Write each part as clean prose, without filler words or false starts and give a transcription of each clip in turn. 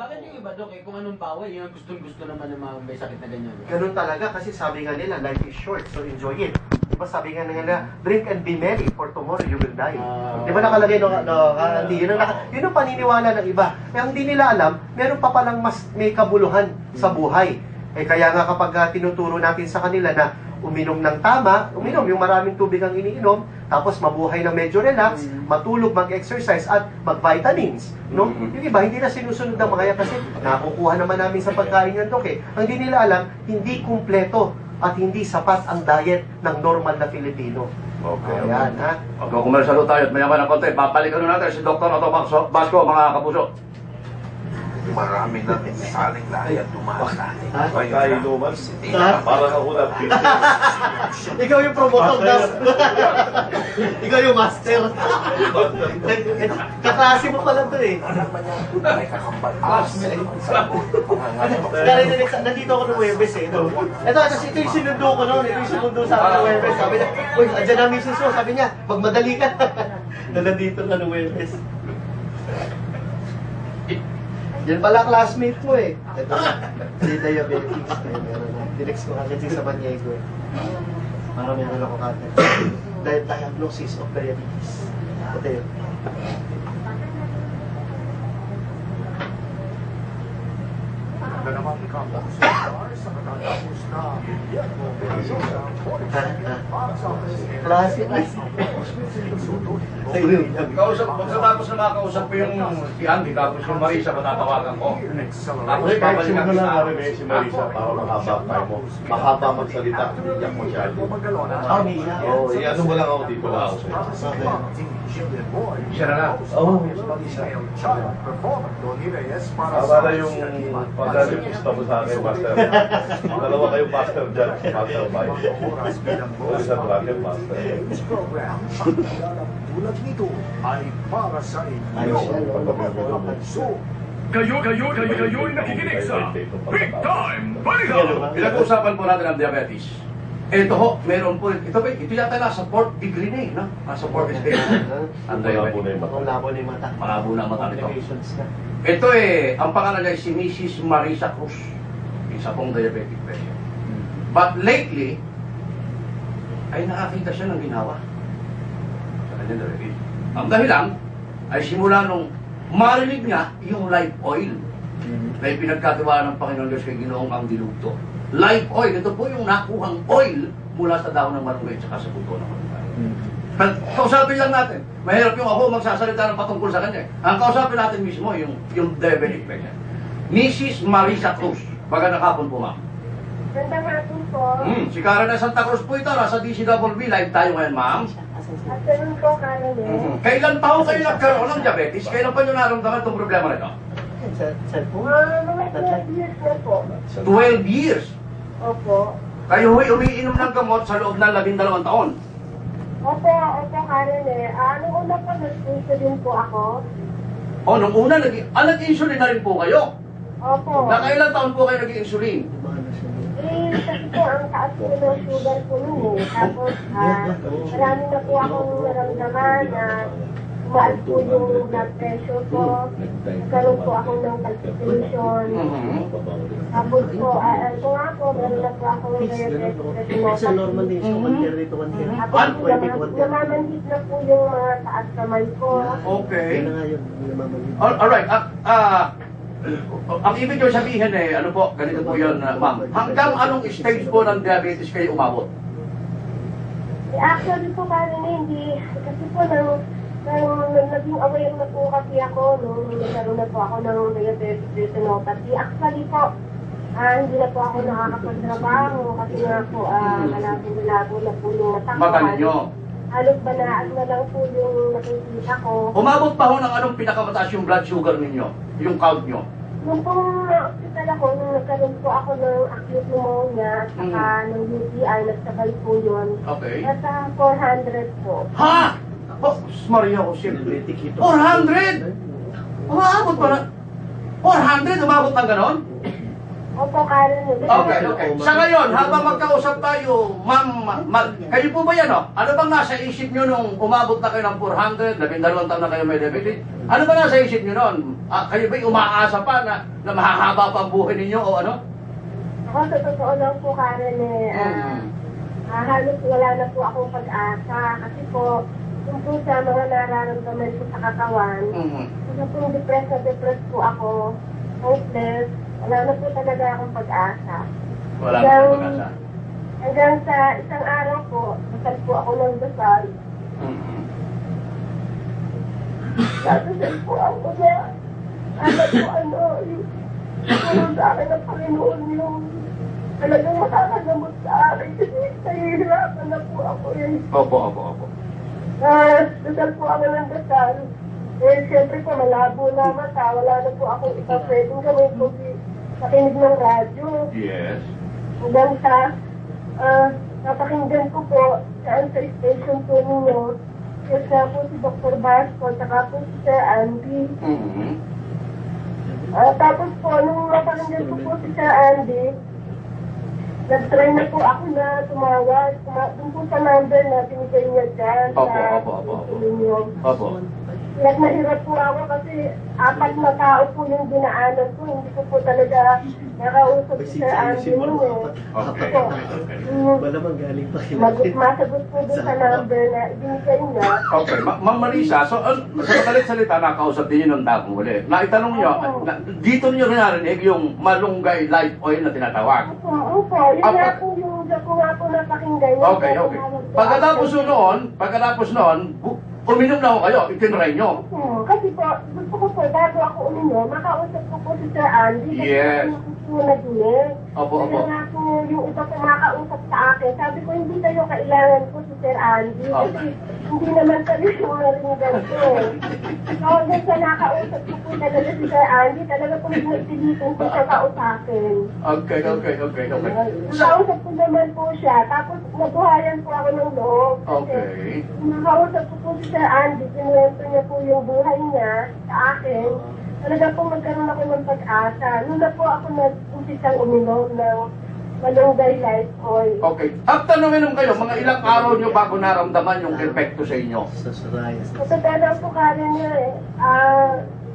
Bakit yung iba, Dok, kung anong bawal, yung gusto naman ng mga may sakit na ganyan? Ganun talaga kasi sabi nga nila, life is short, so enjoy it. Diba sabi nga nila, drink and be merry, for tomorrow you will die. Diba nakalagay yun ang paniniwala ng iba. Kaya hindi nila alam, meron pa palang mas may kabuluhan sa buhay. Kaya nga kapag tinuturo natin sa kanila na uminom ng tama, yung maraming tubig ang iniinom, tapos mabuhay na medyo relax, matulog, mag-exercise, at mag-vitamins. No? Yung iba, hindi na sinusunod ng mga yan kasi nakukuha naman namin sa pagkain yan, Dok. Ang hindi nila alam, hindi kumpleto at hindi sapat ang diet ng normal na Filipino. Okay. Ayan, ha? Okay, kumarsalo tayo at mayaman ng konti. Papalikan natin si Dr. Otto Basco, mga kapuso. Marami na saling lahi at tumaas natin. Ay, lumas. Parang ako na Ikaw yung promotor daw. Ikaw yung master. Kaklase mo pala ito eh. May kakambal. Nandito ako ng Webes eh. Ito, kasi ito yung sinundo ko noon. Ito yung sinundo sa akin ng Webes. Sabi niya, uy, andyan na misis mo. Sabi niya, magmadali ka. Nandito ka ng Webes. Yan pala classmate mo eh. Ito, si diabetes. Dinex ko agad sa Maniego eh. Para meron ako kagad. Diagnosis of diabetes. Ito yun. Na naman ikaw sa katatapos na Klase. Kausap, pagkatapos na makausap ko yung si Andy, tapos yung Marisa, matatawagan ko. Tapos babalikan Simula kita. namin si Marisa para mahaba tayo mo. Mahaba magsalita, iyak mo siya. Oo, ano mo lang ako dito lang ako sa'yo. Siya na nga. Oo. Para yung pagkalipusta mo sa akin, Master. Dalawa kayong Master dyan, Master Mike. Marisa Bracket, Master. Tulad nito ay para sa inyo. So, Kayo'y nakikinig sa Big Time Balita! Pinag-usapan po natin ang diabetes. Ito ho, meron po, ito yata nasa 4th degree na eh, no? Nasa 4th stage. Ang Malabo na diabetes. yung mata. Malabo na yung mata. Malabo na ang mata nito. Complications na. Ito ang pangalan niya ay si Mrs. Marisa Cruz. Isa pong diabetic patient. But lately, ay nakakita siya ng ginawa sa kanyang diabetes. Ang dahilan ay simula nung marinig niya yung live oil na pinagkatiwala ng Panginoon Diyos kay Ginoong ang dilugto. Live oil, ito po yung nakuhang oil mula sa daon ng malunggay at sa buto ng malunggay. Kausapin lang natin. Mahirap yung ako magsasalita ng patungkol sa kanya. Ang kausapin natin mismo yung diabetic patient. Mrs. Marisa Cruz. Baga nakapon po, ma'am. Gandang hapon po. Si Karen na Santa Cruz po ito. Nasa DCWB. Live tayo ngayon, ma'am. Afternoon po, Karen eh. Kailan pa ho kayo nagkaroon ng diabetes? Kailan pa nyo naramdaman itong problema nito? Mga 12 years na po. 12 years. Opo. Kayo ho'y umiinom ng gamot sa loob ng 12 taon. Opo, Karen eh. Nung una po, nag-insulin po ako. O, nung una, nag-insulin na rin po kayo. Opo. Nakailang taon po kayo nag-insulin? Kasi po, ang taas po ng sugar po nun eh. Tapos, marami na po akong naramdaman na tumaas po yung blood pressure ko. Nagkaroon po ako ng palpitation. Tapos po, ito nga po, meron na po ako ng diabetic It's a normal day. So, 130 to 110. Tapos, namamanhit na po yung mga taas kamay ko. Okay. Yan na nga yun. Namamanhit. Alright. Ang ibig nyo sabihin ano po, ganito po yun, ma'am. Hanggang anong stage po ng diabetes kayo umabot? Actually po, parang hindi. Kasi po, naging aware na po kasi ako nung nagkaroon na po ako ng diabetic retinopathy. Actually po, hindi na po ako nakakapagtrabaho kasi nga po, malabo na po yung mata ko. Mata ninyo? Halos banaan na lang po yung nakikita ko. Umabot pa ho ng anong pinakamataas yung blood sugar ninyo? Yung count nyo? Nung pong na-hospital ako, nung nagkaroon po ako ng acute pneumonia at saka ng UTI, nagsabay po yun. Okay. Nasa 400 po. Ha? Oh, Maria Jose. 400? Umabot pa na? 400? Umabot ng ganon? Opo, Karen. Okay, okay. Sa ngayon, habang magkausap tayo, ma'am, kayo po ba yan, oh? Ano bang nasa isip nyo nung umabot na kayo ng 400, 12 taon na kayo may diabetes? Ano ba nasa isip nyo noon? Kayo ba'y umaasa pa na mahahaba pa ang buhay ninyo o ano? Ako, sa totoo lang po, Karen, halos wala na po akong pag-asa. Kasi po, kung po sa mga nararamdaman ko sa katawan, kasi po depressed po ako, hopeless, wala na po talaga akong pag-asa. Wala na po pag-asa. Hanggang sa isang araw po, dasal po ako ng dasal. Dasal po ako na, yung sa akin ng Panginoon yung talagang makakagamot sa akin kasi nahihirapan na po ako eh. Opo. Dasal po ako ng dasal. Eh, siyempre po, malabo na mata. Wala na po akong ibang pwedeng gawin po makinig ng radyo. Yes. Hanggang sa napakinggan ko po saan sa station po ninyo. Kasi po si Dr. Basco, saka po si Sir Andy. Tapos po, nung napakinggan ko po si Sir Andy, nag-try na po ako na tumawag. Doon po sa number na binigay niya dyan. Opo. Hirap na hirap po ako kasi 4 na tao po yung dinaanan ko. Hindi ko po talaga nakausap si Sir Andy nun eh. Okay. Malamang galing pa Masagot po dun sa number na ibinigay niya. Okay, Ma'am Marisa, so sa madalit salita, nakausap din yun ng dagong uli. Naitanong nyo, dito nyo narinig yung malunggay live oil na tinatawag. Opo, yun nga po yung ko nga po napakinggan. Okay. Pagkatapos noon, uminom na ako kayo, itinry nyo. Kasi po, gusto ko po, bago ako uminom, makausap ko po si Sir Andy. Yes. Opo. Kaya nga po, yung iba po makausap sa akin, sabi ko, hindi kayo kailangan po si Sir Andy. Kasi hindi naman talaga yung naringan ko. So, hanggang sa nakausap ko po talaga si Sir Andy, talaga po pinipilitan ko siya kausapin. Okay. Nakausap ko naman po siya, tapos nabuhayan po ako ng loob. Okay. Nakausap ko po si Sir Andy, kinuwento niya po yung buhay niya sa akin. Talaga po magkaroon ako ng pag-asa. Noon na po ako nag-umpisang uminom ng malunggay life oil. Okay. After nung inom kayo, mga ilang araw nyo bago naramdaman yung epekto sa inyo? Sa totoo lang po kaya niya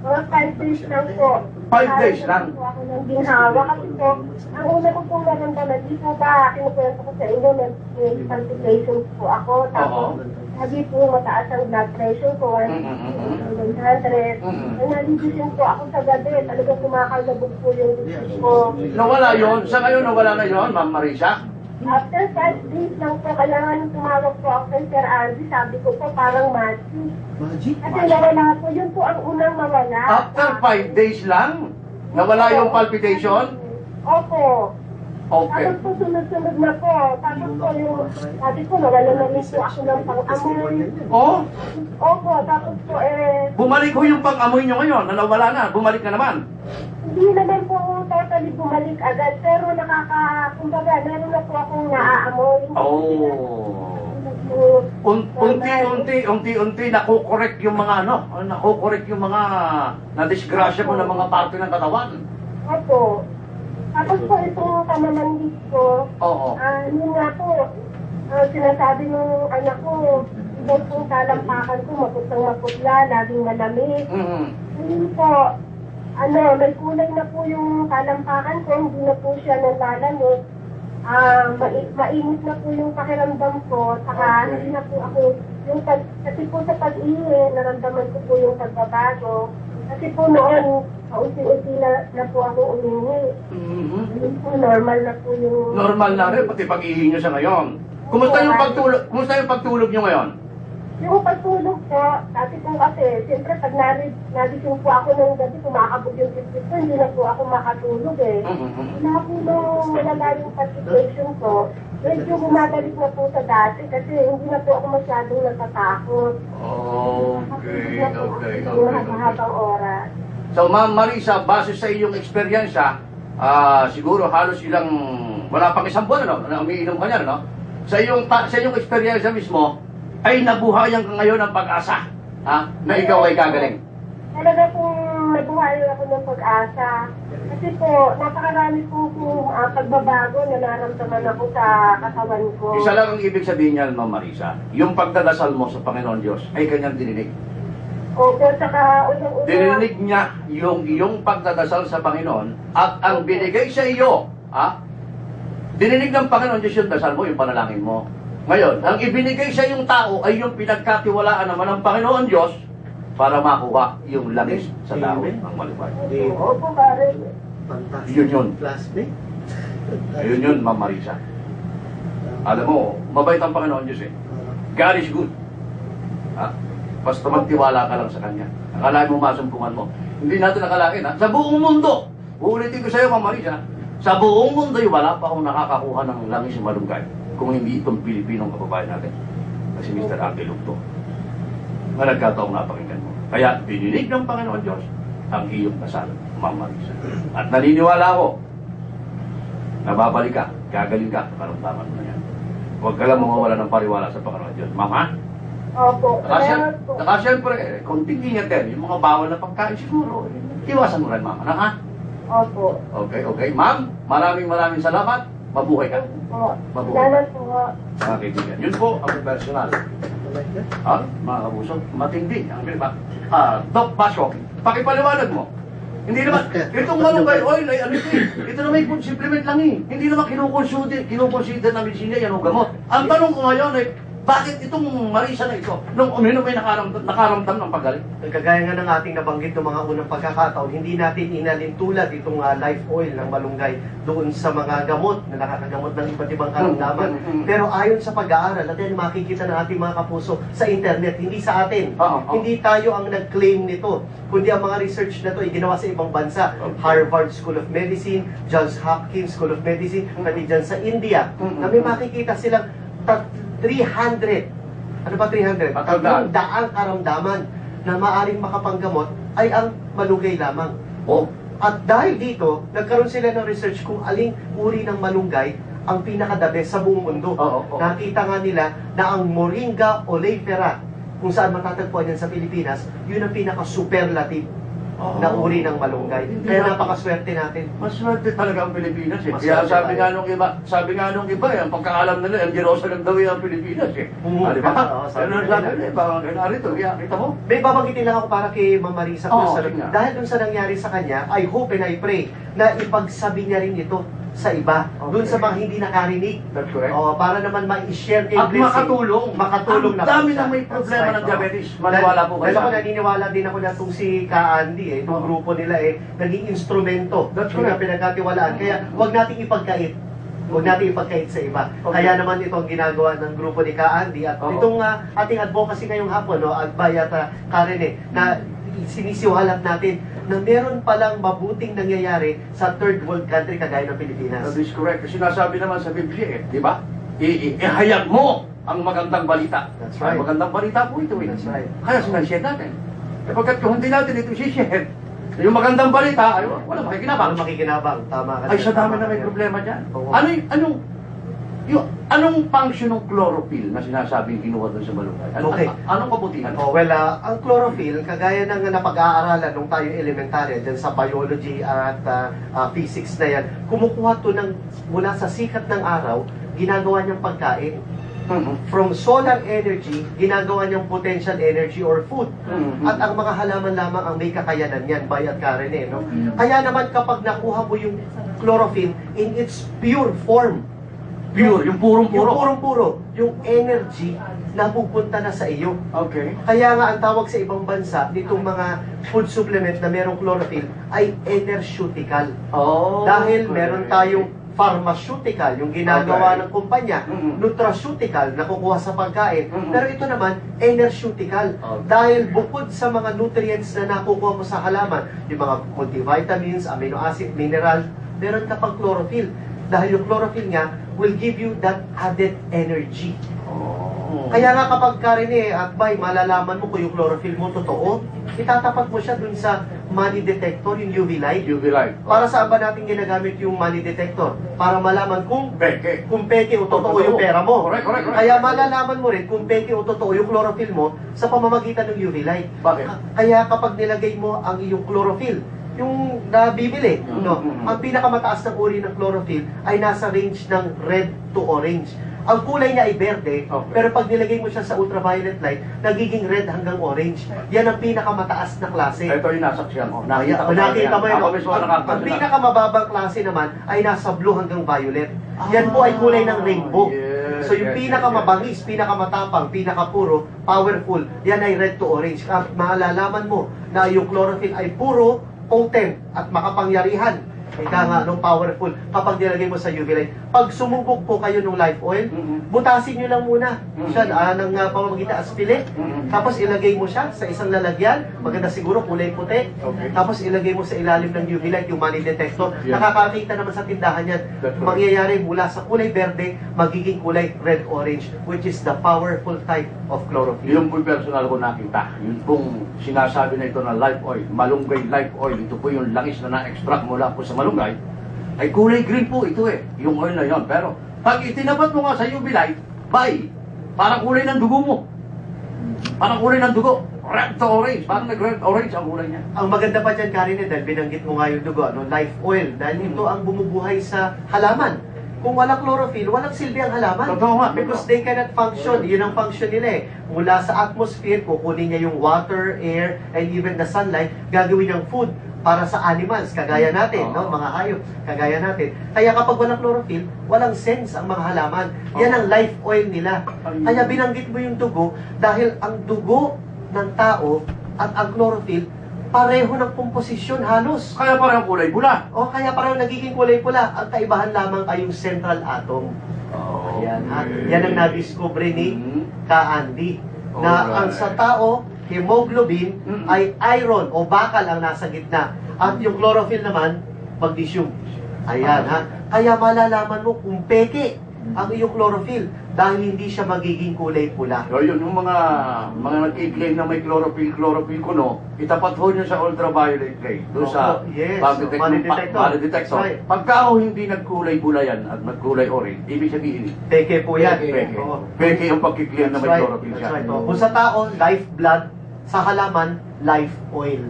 mga 5 days lang po. 5 days lang? Po ako ng ginhawa kasi po, ang una ko pong naramdaman, di po ba, kinukwento ko sa inyo, nag-palpitations po ako. Tapos, sabi po, mataas ang blood pressure ko, 100. Naligising po ako sa gabi, talagang kumakalabog po yung dito ko. Nawala yon. Sa ngayon, nawala na yon, Ma'am Marisa? After 5 days lang po, kailangan tumawag po ako kay Sir Andy. Sabi ko po, parang magic. Kasi nawala po, yun po ang unang mawala. After 5 days lang? Nawala yung palpitation? Opo. Okay. Tapos po, sunod-sunod na po. Tapos po yung, sabi ko, nawala na rin po ako ng pang-amoy. Oh, Opo, tapos po bumalik ho yung pang-amoy nyo ngayon, na nawala na, bumalik na naman. hindi naman po totally bumalik agad. Pero kumbaga, meron na po akong naaamoy. Unti-unti nakukorek yung mga nakukorek yung mga na-disgrasya mo ng mga parte ng katawan. Opo. Tapos po itong pamamanhid ko, yun nga po, sinasabi ng anak ko, ibang pong talampakan ko, maputlang-maputla, laging malamig. Yun po, may kulay na po yung talampakan ko, hindi na po siya nalalamig. Mainit na po yung pakiramdam ko, saka hindi na po ako, kasi po sa pag-ihi, naramdaman ko po yung pagbabago. Kasi po noon, unti-unti na po ako umihi. Normal na po yung... Normal na rin, pati pag-ihi nyo sa ngayon. Kumusta yung pagtulog nyo ngayon? Yung pagtulog po, dati po kasi, siyempre pag nagising po ako ng gabi, kumakabog yung isip ko, hindi na po ako makatulog eh. Wala po nung malala yung palpitation ko, medyo bumabalik na po sa dati kasi hindi na po ako masyadong natatakot. Okay. Habang oras. So, Ma'am Marisa, base sa iyong eksperyensya, siguro halos wala pang isang buwan, na umiinom ka niyan, no? Sa iyong eksperyensya mismo, ay nabuhayan ka ngayon ng pag-asa, na ikaw ay gagaling. Talaga pong mabuhay ako ng pag-asa. Kasi po, napakarami po kung pagbabago na naramdaman ako sa katawan ko. Isa lang ang ibig sabihin niyan, Ma'am Marisa. Yung pagdadasal mo sa Panginoon Diyos ay kanyang dininig. Opo, saka unang-una... Dininig niya yung iyong pagdadasal sa Panginoon at ang binigay sa iyo, dininig ng Panginoon Diyos yung dasal mo, yung panalangin mo. Ngayon, ang ibinigay sa iyong tao ay yung pinagkatiwalaan naman ng Panginoon Diyos para makuha yung langis sa tao ang malubay. Opo, pare. Fantastic. Yun yun. Classmate. Ayun yun, Ma'am Marisa. Alam mo, mabait ang Panginoon Diyos eh. God is good. Basta magtiwala ka lang sa Kanya. Akalain mo masumpungan mo. Hindi natin akalain Sa buong mundo, uulitin ko sa iyo, Ma'am Marisa, sa buong mundo, wala pa akong nakakakuha ng langis sa malunggay kung hindi itong Pilipinong kababayan natin. Kasi Mr. Angelo to. Nga nagkataong napakinggan mo. Kaya dininig ng Panginoon Diyos ang iyong dasal, Ma'am Marisa. At naniniwala ako, nababalik ka, gagaling ka, karamdaman mo na yan. Huwag ka lang mawawala ng pariwala sa Panginoon Diyos. Ma'am, ha? Opo. Saka siyempre, konting ingat din, yung mga bawal na pagkain siguro, iwasan mo rin, Ma'am. Ano, ha? Opo. Okay. Ma'am, maraming salamat. Mabuhay ka. Opo. Mabuhay. Salamat po. Mga kaibigan. Yun po ang personal. Mga kabuso, matindi. Ang ba? Doc Basho, pakipaliwanag mo. Hindi naman, itong malunggay oil ay ano ito eh. Ito naman yung supplement lang eh. Hindi naman kinukonsider na medisina yan o gamot. Ang tanong ko ngayon ay, bakit itong Marisa na ito, nung uminom ay nakaramdam ng pagaling? Kagaya nga ng ating nabanggit ng mga unang pagkakataon, hindi natin inalin tulad itong life oil ng malunggay doon sa mga gamot na nakakagamot ng iba't ibang karamdaman. Pero ayon sa pag-aaral, at yan makikita ng ating mga kapuso sa internet, hindi sa atin. Hindi tayo ang nag-claim nito, kundi ang mga research na ito ay ginawa sa ibang bansa. Harvard School of Medicine, Johns Hopkins School of Medicine, pati dyan sa India, na may makikita silang 300. Ano ba 300? 300 karamdaman na maaring makapanggamot ay ang malunggay lamang. At dahil dito, nagkaroon sila ng research kung aling uri ng malunggay ang pinaka-the best sa buong mundo. Nakita nga nila na ang Moringa oleifera, kung saan matatagpuan yan sa Pilipinas, yun ang pinaka-superlative na uri ng malunggay. Kaya napakaswerte natin. Maswerte talaga ang Pilipinas eh. Maswerte Kaya sabi tayo. nga nung iba, ang pagkaalam nila, ang Jerusalem daw yung Pilipinas eh. Di ba? Ano sabi nila, parang narito, kita mo? May babanggitin lang ako para kay Ma'am Marisa sige nga. dahil dun sa nangyari sa kanya, I hope and I pray na ipagsabi niya rin ito sa iba, dun sa mga hindi nakarinig. That's correct. Para naman ma-share At makatulong. Makatulong Ang na dami siya. na may problema That's ng diabetes. Maniwala po kayo Dahil sa ako akin. naniniwala din ako na itong si Ka-Andy, itong grupo nila naging instrumento. That's Yung correct. pinagkatiwalaan. Kaya huwag nating ipagkait. Huwag natin ipagkait sa iba. Kaya naman itong ginagawa ng grupo ni Ka-Andy at itong ating advocacy ngayong hapon, Agbay at Karen, na sinisiwalat natin na meron palang mabuting nangyayari sa third world country kagaya ng Pilipinas. That is correct. Kasi sinasabi naman sa Biblia di ba? Ihayag mo ang magandang balita. That's right. Ang magandang balita po ito eh. That's right. Kaya sinashare natin. Kapagkat kung hindi natin ito share, yung magandang balita, ay wala makikinabang. Ano makikinabang? Tama ka. Ay, sa dami na may problema dyan. Oo. Anong function ng chlorophyll na sinasabing kinuha doon sa malunggay? Okay. Anong kabutihan? Ang chlorophyll, kagaya ng napag-aaralan nung tayo elementarya, dyan sa biology at physics na yan, kumukuha to mula sa sikat ng araw, ginagawa niyang pagkain. From solar energy, ginagawa niyang potential energy or food. At ang mga halaman lamang ang may kakayanan yan, Bay at Karen. No? Kaya naman kapag nakuha mo yung chlorophyll in its pure form, Yung purong-puro. yung purong-puro, yung energy na pupunta na sa iyo. Okay. Kaya nga ang tawag sa ibang bansa nitong mga food supplement na merong chlorophyll ay enerceutical. Dahil meron tayong pharmaceutical, yung ginagawa ng kumpanya, nutraceutical na kukuha sa pagkain. Pero ito naman, enerceutical. Dahil bukod sa mga nutrients na nakukuha mo sa halaman, yung mga multivitamins, amino acid, mineral, meron ka pang chlorophyll. Dahil yung chlorophyll nga, will give you that added energy. Oh. Kaya nga kapag Karine at Bay, malalaman mo kung yung chlorophyll mo totoo, itatapat mo siya dun sa money detector, yung UV light. UV light. Para saan ba natin ginagamit yung money detector? Para malaman kung Peke. peke o totoo yung pera mo. Correct. Kaya malalaman mo rin kung peke o totoo yung chlorophyll mo sa pamamagitan ng UV light. Bakit? Kaya kapag nilagay mo ang iyong chlorophyll, yung nabibili, no, ang pinakamataas ng uri ng chlorophyll ay nasa range ng red to orange. Ang kulay niya ay berde, Okay. pero pag nilagay mo siya sa ultraviolet light, nagiging red hanggang orange. Yan ang pinakamataas na klase. Ito yung nasaksiyan ko. Nakita mo yun. Ako mismo Ang nakakasya. pinakamababang klase naman ay nasa blue hanggang violet. Yan po ay kulay ng rainbow. yes, So yung yes, pinakamabangis, pinakamatapang, pinakapuro, powerful, yan ay red to orange. At malalaman mo na yung chlorophyll ay puro, potent at makapangyarihan. Ika nga, nung powerful, kapag nilagay mo sa UV light. Pag sumubok po kayo ng live oil, butasin nyo lang muna siya ng pamamagitan aspile. Tapos ilagay mo siya sa isang lalagyan, maganda siguro kulay puti. Okay. Tapos ilagay mo sa ilalim ng UV light, yung money detector. Yeah. Nakakakita naman sa tindahan yan. That's right. Mangyayari mula sa kulay berde, magiging kulay red-orange, which is the powerful type of chlorophyll. Yung po personal ko nakita, yun pong sinasabi na ito na live oil, malunggay live oil, ito po yung langis na na-extract mula po sa malunggay, ay kulay green po ito yung oil na yon. Pero pag itinapat mo nga sa UV light, parang kulay ng dugo mo. Parang kulay ng dugo. Red to orange. Parang nag-red orange ang kulay niya. Ang maganda pa dyan, Karine, dahil binanggit mo nga yung dugo, life oil, dahil ito ang bumubuhay sa halaman. Kung walang chlorophyll, walang silbi ang halaman. Totoo nga. Because they cannot function. Yun ang function nila Mula sa atmosphere, kukunin niya yung water, air, and even the sunlight, gagawin ng food para sa animals, kagaya natin, no? Mga hayop, kagaya natin. Kaya kapag walang chlorophyll, walang sense ang mga halaman. Yan ang life oil nila. Kaya binanggit mo yung dugo, dahil ang dugo ng tao at ang chlorophyll, pareho ng komposisyon halos. Kaya parang kulay pula. O kaya parang nagiging kulay pula. Ang kaibahan lamang ay yung central atom. Ayan, ha? Yan ang na-discover ni Ka-Andy. Na ang sa tao, hemoglobin ay iron o bakal ang nasa gitna. At yung chlorophyll naman, magnesium. Ayan, ha? Kaya malalaman mo kung peke ang iyong chlorophyll dahil hindi siya magiging kulay pula. So yun, yung mga nag-i-claim na may chlorophyll kuno, itapat ho nyo sa ultraviolet ray, doon sa yes, money money detector. That's right. Pagka ho hindi nagkulay pula yan at nagkulay orange, ibig sabihin, Peke po yan. peke. Oo. Peke yung pagkiklaim na may chlorophyll That's siya. right. Kung sa tao, lifeblood. Sa halaman, life oil.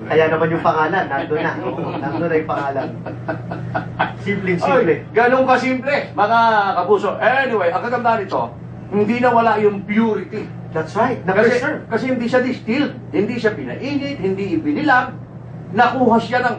Kaya naman yung pangalan, nandun na. Nandun na yung pangalan. Simple. Ay, ganun kasimple, mga kapuso. Anyway, ang kaganda nito, hindi nawala yung purity. That's right. Kasi, Na-preserve. kasi hindi siya distilled, hindi siya pinainit, hindi ibinilang, nakuha siya ng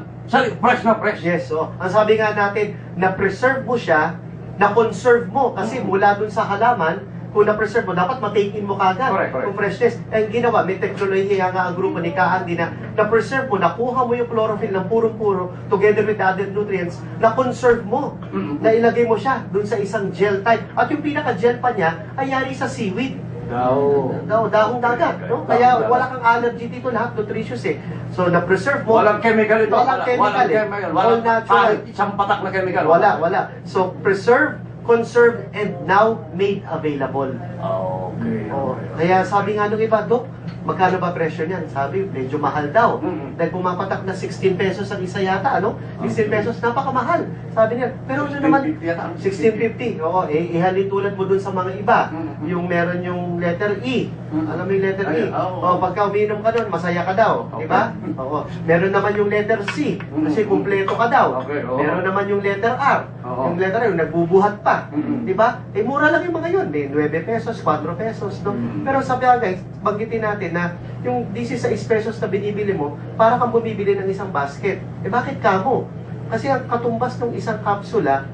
fresh na fresh. Yes, so, ang sabi nga natin, na-preserve mo siya, na-conserve mo, kasi mula dun sa halaman, kung na-preserve mo, dapat ma-take in mo kagad. Correct. Kung freshness. Ang ginawa, may teknolohiya nga ang grupo ni Ka-Andy na preserve mo, nakuha mo yung chlorophyll ng purong-puro together with the other nutrients, na-conserve mo. Na ilagay mo siya dun sa isang gel type. At yung pinaka-gel pa niya ay yari sa seaweed. Dahong dagat. No? Kaya wala kang allergy dito, lahat nutritious So, na-preserve mo. Walang chemical ito. Walang chemical Walang All natural. isang patak na chemical. Wala. So, preserve, conserve, and now made available. Okay. Kaya sabi nga nung iba, Dok, magkano ba presyo niyan? Sabi, medyo mahal daw. Mm-hmm. Dahil pumapatak na 16 pesos ang isa yata, ano? 16 pesos, napakamahal. Sabi niya, pero ano naman, 16.50. Oo, ihalin tulad mo dun sa mga iba. Mm-hmm. Yung meron yung letter E. Alam mo yung letter E? Oo. Pagka uminom ka dun, masaya ka daw. Di ba? Oo. Meron naman yung letter C. Kasi kumpleto ka daw. Okay, oo. Meron naman yung letter R. Oo. Yung letter R, yung nagbubuhat pa. Mm-hmm. Di ba? Mura lang yung mga yun. May 9 pesos, 4 pesos. No? Pero sabi nga guys, banggitin natin na yung 16 pesos na binibili mo, para kang bumibili ng isang basket. Bakit kamo? Kasi ang katumbas ng isang kapsula,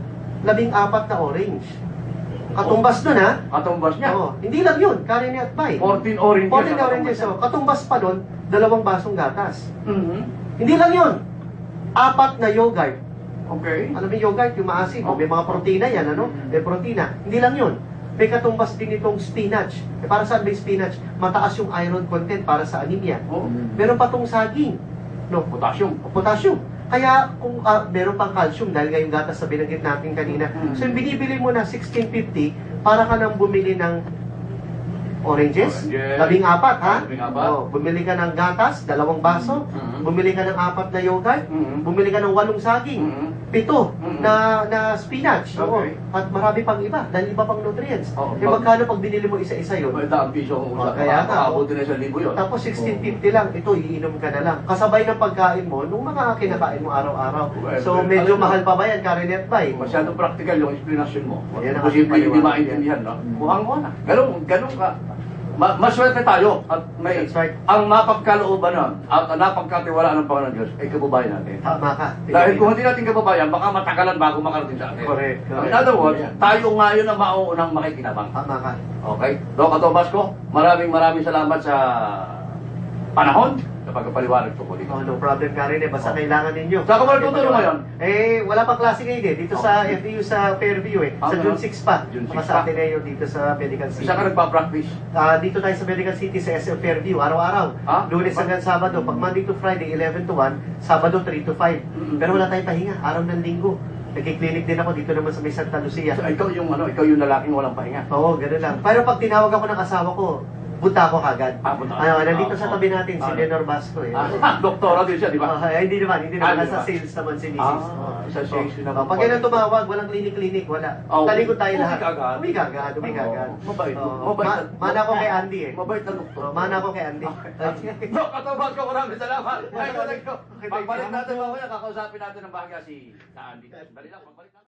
14 na orange. Katumbas nun ha? Katumbas niya. Oo. Hindi lang yun, Karine at Bay. 14 oranges. 14 oranges. So, katumbas pa nun, 2 basong gatas. Mhm. Hindi lang yun. 4 na yogurt. Okay. Alam mo yung yogurt, yung maasim, may mga protina yan, ano? May protina. Hindi lang yun. May katumbas din itong spinach. Para saan may spinach? Mataas yung iron content para sa anemia. Oh. Meron pa tong saging. No? Potassium. Potassium. Kaya kung meron pang calcium dahil ngayong gatas na binanggit natin kanina. So yung binibili mo na 1650 para ka nang bumili ng oranges, Oranges. 14 ha? 14. Oh, bumili ka ng gatas, 2 baso, bumili ka ng 4 na yogurt, bumili ka ng 8 saging, 7 na spinach. Oo. Okay. At marami pang iba, dahil iba pang nutrients. Oo. Magkano pag binili mo isa-isa yun? May daang piso kung Oh, kaya nga, Abutin na 1,000 yun. Tapos 1650 lang, ito iinom ka na lang. Kasabay ng pagkain mo, nung mga kinakain mo araw-araw. So medyo mahal pa ba yan, Karinet Bay? Masyadong practical yung explanation mo. Yan ang Posible aking hindi paliwanag maintindihan, no? Mukhang mo na. Ganun ka. Maswerte tayo at may That's right. ang mapagkalooban nun at ang napagkatiwalaan ng Panginoon Diyos ay kababayan natin. Tama ka. Dahil kung hindi natin kababayan, baka matagalan bago makarating sa atin. Correct. In other words, tayo ngayon ang mauunang makikinabang. Tama ka. Okay? Doc Atobas ko, maraming salamat sa panahon sa pagpapaliwanag ko dito. Oh, no problem, Karinet. Basta kailangan ninyo. Saan ka ba nagtuturo ngayon? Wala pang klase ngayon eh. Dito sa FEU sa Fairview eh. Sa Ah, June ganun? 6 pa. June 6 Mga sa pa. Ateneo dito sa Medical City. Saan ka nagpa-practice? Dito tayo sa Medical City sa SM Fairview, araw-araw. Ah? Lunes hanggang Sabado. Pag Monday to Friday, 11 to 1. Sabado, 3 to 5. Pero wala tayong pahinga. Araw ng linggo. Nagki-clinic din ako dito naman sa may Santa Lucia. So, ikaw yung lalaking walang pahinga. Oo, gano'n lang. Pero pag tinawag ako ng asawa ko, punta ako kagad. Punta ka. Nandito sa tabi natin, si Leonor Basco eh. Doktora din siya, di ba? Hindi naman. Hindi Nasa ba? sales naman si Mrs. Sa sales yun naman. Pag yan ang tumawag, walang clinic-clinic, wala. Oh, Talikod tayo lahat. Uwi ka agad. Uwi ka agad. Mabait. Oo. Mabait. Mana ko kay Andy eh. Mabait na doktor. Mana ko kay Andy. Dok, Atobas ko, maraming salamat. Pagbalik natin mamaya, kakausapin natin ng bahagya si Andy. Dali lang, pagbalik natin.